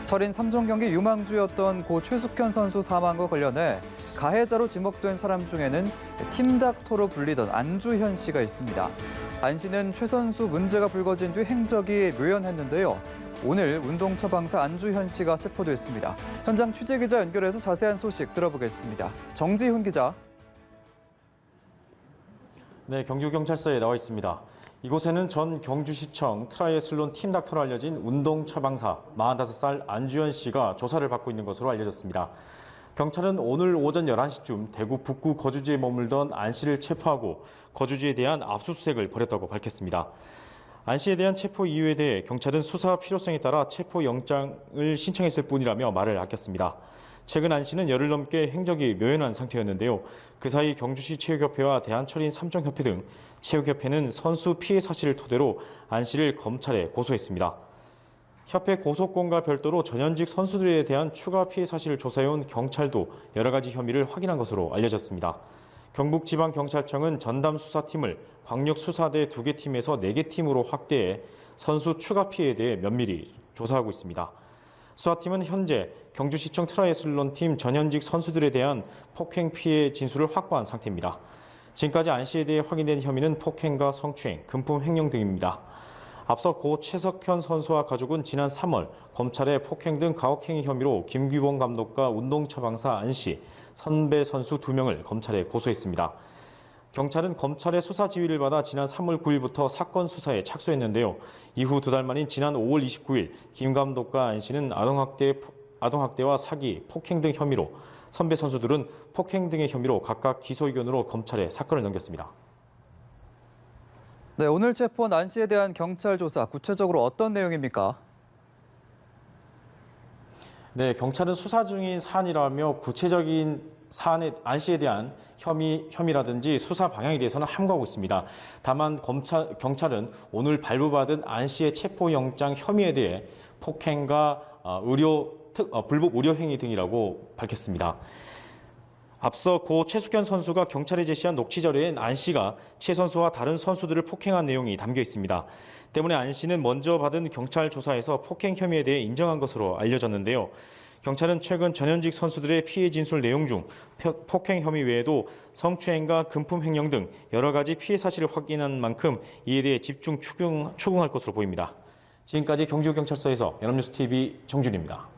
철인 3종 경기 유망주였던 고 최숙현 선수 사망과 관련해 가해자로 지목된 사람 중에는 팀닥터로 불리던 안주현 씨가 있습니다. 안 씨는 최 선수 문제가 불거진 뒤 행적이 묘연했는데요. 오늘 운동처방사 안주현 씨가 체포됐습니다. 현장 취재기자 연결해서 자세한 소식 들어보겠습니다. 정지훈 기자. 네, 경주경찰서에 나와 있습니다. 이곳에는 전 경주시청 트라이애슬론 팀닥터로 알려진 운동처방사 45살 안주현 씨가 조사를 받고 있는 것으로 알려졌습니다. 경찰은 오늘 오전 11시쯤 대구 북구 거주지에 머물던 안 씨를 체포하고 거주지에 대한 압수수색을 벌였다고 밝혔습니다. 안 씨에 대한 체포 이유에 대해 경찰은 수사 필요성에 따라 체포영장을 신청했을 뿐이라며 말을 아꼈습니다. 최근 안 씨는 열흘 넘게 행적이 묘연한 상태였는데요. 그 사이 경주시 체육협회와 대한철인 3종 협회 등 체육협회는 선수 피해 사실을 토대로 안 씨를 검찰에 고소했습니다. 협회 고소건과 별도로 전현직 선수들에 대한 추가 피해 사실을 조사해온 경찰도 여러 가지 혐의를 확인한 것으로 알려졌습니다. 경북지방경찰청은 전담수사팀을 광역수사대 2개 팀에서 4개 팀으로 확대해 선수 추가 피해에 대해 면밀히 조사하고 있습니다. 수사팀은 현재 경주시청 트라이애슬론 팀 전현직 선수들에 대한 폭행 피해 진술을 확보한 상태입니다. 지금까지 안 씨에 대해 확인된 혐의는 폭행과 성추행, 금품 횡령 등입니다. 앞서 고 최석현 선수와 가족은 지난 3월 검찰에 폭행 등 가혹행위 혐의로 김규봉 감독과 운동처방사 안 씨, 선배 선수 2명을 검찰에 고소했습니다. 경찰은 검찰의 수사 지휘를 받아 지난 3월 9일부터 사건 수사에 착수했는데요. 이후 2달 만인 지난 5월 29일 김 감독과 안 씨는 아동학대와 사기, 폭행 등 혐의로, 선배 선수들은 폭행 등의 혐의로 각각 기소 의견으로 검찰에 사건을 넘겼습니다. 네, 오늘 체포한 안 씨에 대한 경찰 조사, 구체적으로 어떤 내용입니까? 네, 경찰은 수사 중인 사안이라며 구체적인 사안에 안 씨에 대한 혐의라든지 수사 방향에 대해서는 함구하고 있습니다. 다만 경찰은 오늘 발부받은 안 씨의 체포영장 혐의에 대해 폭행과 불법 의료 행위 등이라고 밝혔습니다. 앞서 고 최숙현 선수가 경찰에 제시한 녹취 자료엔 안 씨가 최 선수와 다른 선수들을 폭행한 내용이 담겨 있습니다. 때문에 안 씨는 먼저 받은 경찰 조사에서 폭행 혐의에 대해 인정한 것으로 알려졌는데요. 경찰은 최근 전현직 선수들의 피해 진술 내용 중 폭행 혐의 외에도 성추행과 금품 횡령 등 여러 가지 피해 사실을 확인한 만큼 이에 대해 집중 추궁할 것으로 보입니다. 지금까지 경주경찰서에서 연합뉴스TV 정준입니다.